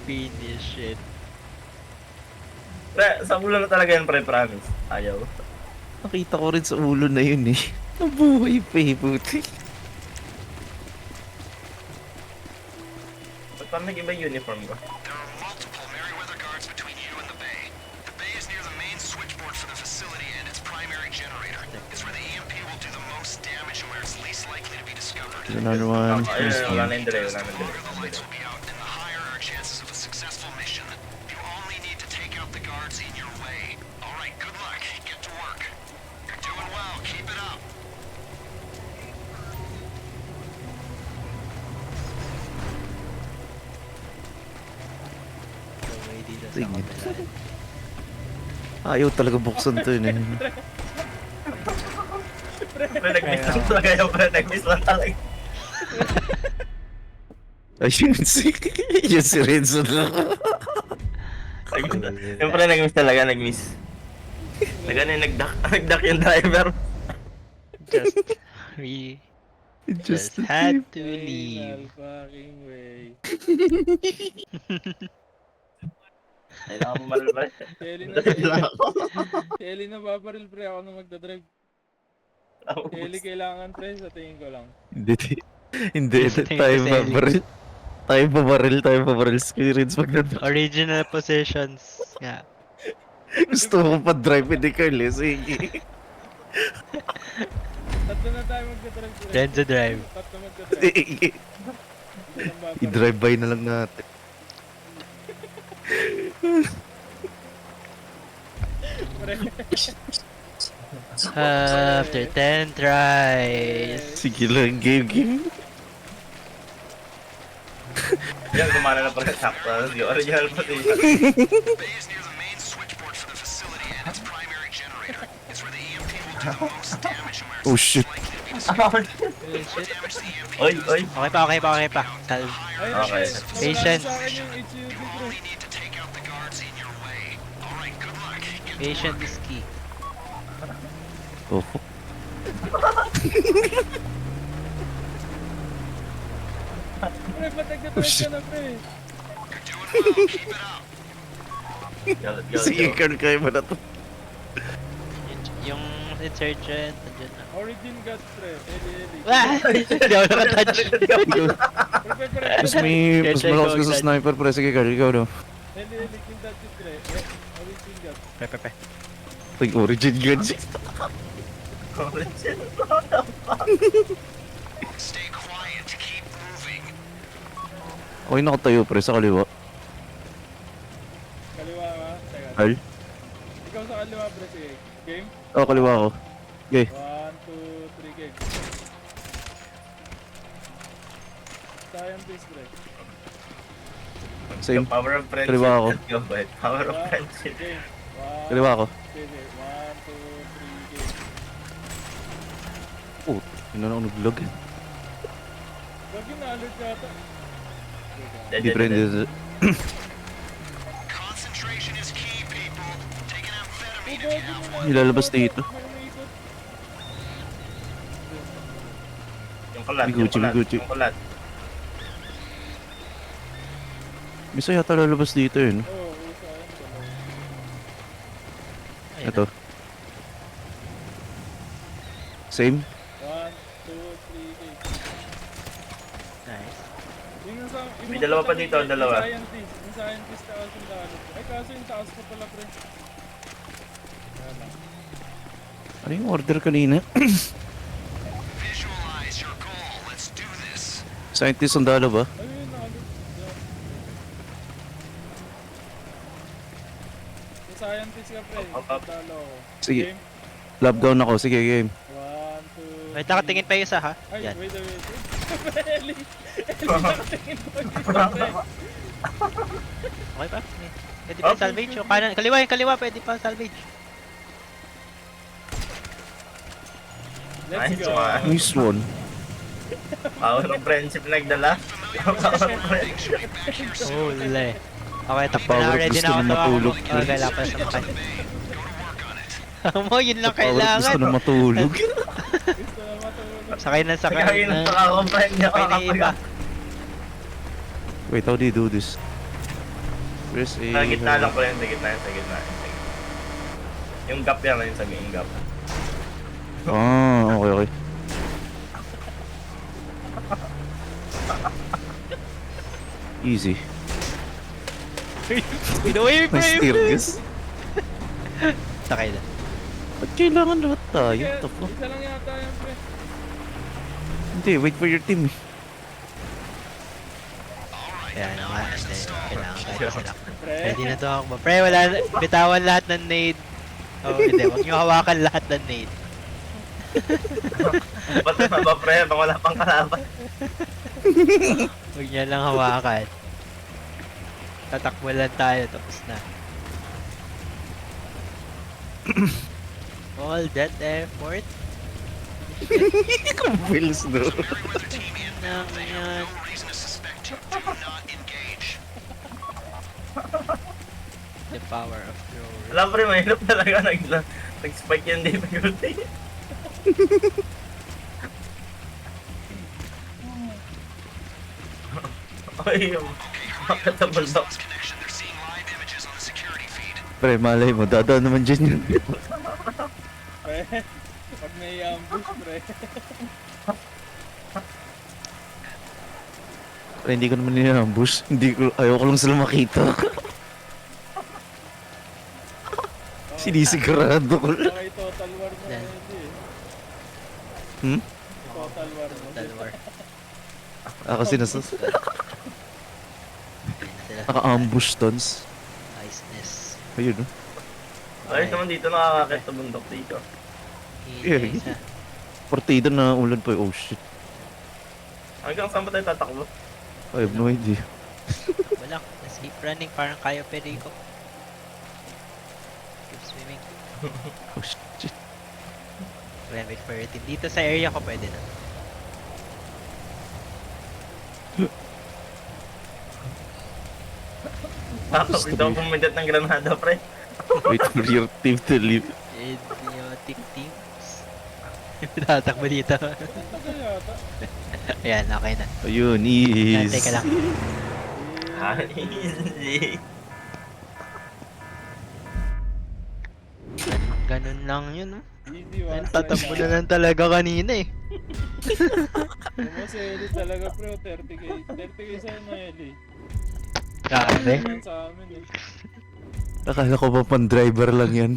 Finish it. Pre, sa ulo na talaga yan, pre, promise. Ayaw. Nakita ko rin sa ulo na yun eh. Nabuhay pa eh, puti. Ba't parang nag-iba yung uniform ko? There are multiple Merryweather guards between you and the bay. The bay is near the main switchboard for the facility and its primary generator. It's where the EMP will do the most damage and where it's least likely to be discovered. There's another one. Ayun, wala na yung delay, wala na The yung longer the delay. lights will be out and the higher our chances of a successful mission. You only need to take out the guards in your way. Alright, good luck. Get to work. You're doing well. Keep it up. Away dito sa Sige. kabilaan. Ayaw talaga buksan to yun eh. Pre, nag-miss lang talaga yun, pre. Nag-miss lang talaga. Ayun si... Yun si Renzo na. Yung pre, nag-miss talaga, nag-miss. Nag-duck yung driver. We Just just had to leave. fucking way. Kailangan mo maral, pre. Kelly na, Dahil lang ako. Kelly na paparil pre ako na magdadrive. Kelly kailangan pre sa tingin ko lang. Hindi. Hindi. Sa tingin Tayo ko si pa Ellie. baril. Tayo pa baril. Experience magdadrive. Original possessions. Nga. Gusto ko pa drive, hindi Carl eh. Sige. Tatlo na tayo magdadrive pre. Renzo drive. Tatlo magdadrive. Sige. Isa lang paparil. I-drive by na lang natin. Pre. After 10 tries. Sige lang, game. Yan, gumana na pala sakto. Yung original position. The bay is near the main switchboard for the facility and its primary generator. It's where the EMP will do the most damage and where it's Oh, least shit. likely to be discovered. More damage the EMP Oy, does, oy. Okay pa. Salve. Ayun, Okay. pre. Nawala Patient. sa akin yung HUD You pre. only need to take out the guards in your way. Alright, good luck. Get to Patient work. is key. Oh, Pre, ba't nagdadrive shit. ka na pre? You're doing well. Keep it up. Go. sige Carl, kaya mo na to. Yung insurgent, andyan na. Origin guts pre. Eli. Ah! Hindi ako nakatouch. Pre. Mas malakas ka sa sniper, pre. Sige Carl, ikaw no. Eli, king touch it pre. Origin guts. Pe. Like origin guns. Stay quiet. Keep moving. Okay, nakatayo pre sa kaliwa. Kaliwa ka. Teka. Carl? Ikaw sa kaliwa pre. Sige. Game? Oh, kaliwa ako. Okay. 1, 2, 3, game. Scientist pre. Same. Power of friendship. Kaliwa ako. Let's go, boy. Power of friendship. Game. 1, Kaliwa ako. Sige. 1, 2, 3, game. Oh, yun na ako nag-vlog. Wag yun na-alert ka ata. Hindi pre, hindi. Concentration is key, people. Take an amphetamine if you have one. Nilalabas dito. Yung kulat, May Gucci. Yung kulat. Misa yata lalabas dito yun. Oo, isa yun. Ayun Ito. Same. 1, 2, 3, game. Nice. Yung nasa... yung May dalawa pa nasa dito, gilid, dalawa. Yung scientist taas yung lalot. Ay, kaso yung taas ko pala, pre. Ayan lang. Ano yung order kanina? Visualize your goal. Let's do this. Scientist ang dala ba? Ayun, nakalot. Yan. Yung scientist ka, pre. Up. Talo ako. Sige. Game. Lab down ako. Sige, game. 1, 2, Wait, nakatingin pa yung isa ha? Ay, Yan. wait. Eli, nakatingin po yung isa, pre. Okay pa? Pwede pa yung salvage? O kanan, kaliwa, pwede pa salvage. Let's Nice go. one. Nice one. Power of friendship nagdala. Power of friendship. Huli. Okay, tapos Power na. Ready gusto na ako na matulog. Okay, kailangan pa sa makay. Mo, yun lang Power gusto kailangan. na matulog. Gusto na matulog. Sakay na. Kaya na pakakomplain niya. Sakay na iba. Wait, how do you do this? Press A. Sa gitna lang pre, sa gitna yan, sa gitna. Yung gap yan, yung sabihin gap. Ah, okay, okay. Easy. Pinaway yung May frame! Stirgus. Sakay na. Ba't kailangan lahat tayo? Kaya, What the fuck? isa lang yata yan, pre. Hindi, wait for your team. Kaya na nga, hindi. Kailangan kahit isa lang. Pre, Pwede na to ako. Pre, wala na. Bitawan lahat ng nade. Oh, hindi. Huwag nyo hawakan lahat ng nade. Ba't naman ba pre, bang wala pang kalaban? Huwag nyo lang hawakan. Tatakbo lang tayo, tapos na. All that effort. Bills, no? Meriwether team in Nang they yan. have no reason to suspect you. Do not engage. The power of glory. Alam pre, mahirap talaga nag-spike yung difficulty. Ay, yung bakit sa bulldog? Lost connection. They're seeing live images on the security feed. Pre, malay mo, dadaan naman dyan yun. pre. Pag may ambush, pre. Pre, hindi ko naman nina-ambush. Ayaw ko lang sila makita. Sinisigurado ko lang. Baka total war mo, Yan. hindi eh. Hmm? Total war mo. Dalwar. Kasi nasa... Sila. Naka-ambush tons. Niceness. Ayun, no? Ayos naman dito, nakakakit sa bundok dito. Yeah. Isa. Partida na ulan pa. Oh shit. Hanggang saan ba tayo tatakbo? I have no idea. Wala. Let's keep running. Parang kaya Perico. Keep swimming. Oh shit. Wait for your team. Dito sa area ko pwede na. Tapos ito pumundat ng granada, pre. Wait for your team to leave. Idiotic teams. Tatakbo dito. Ito yata. Ayan, okay na. Ayun, Yan, is. teka lang. Ah, easy. Ganun lang yun. Oh. Easy one. Tatakbo na lang talaga kanina eh. Mo si Eli talaga, pre. 30k. 30k sa'yo na Eli. Grabe. Yan sa amin eh. Akala ko ba pan driver lang yan.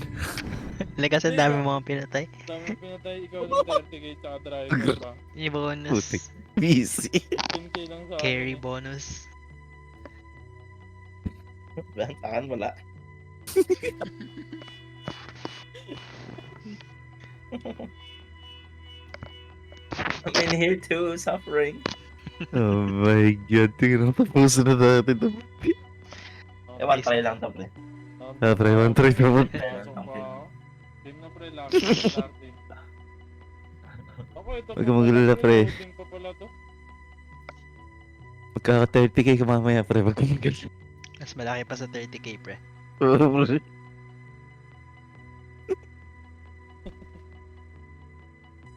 Lakas ang dami mga pinatay. Dami pinatay ikaw ng 30k tsaka driver pa. Yung bonus. Putik. Busy. 10k lang sa amin. Carry eh. bonus. Bantakan wala. I'm in here too, suffering. Oh my god, tingnan mo, tapos na natin ito. Ewan, try lang to, pre. Try naman. Pasok pa ako. Team na pre, lapit na team. Ako ito Huwag kang maglala, pre. Loading pa pala to. Magkaka 30k ka mamaya, pre. Wag kang magal. Mas malaki pa sa 30k pre. Oo, pre.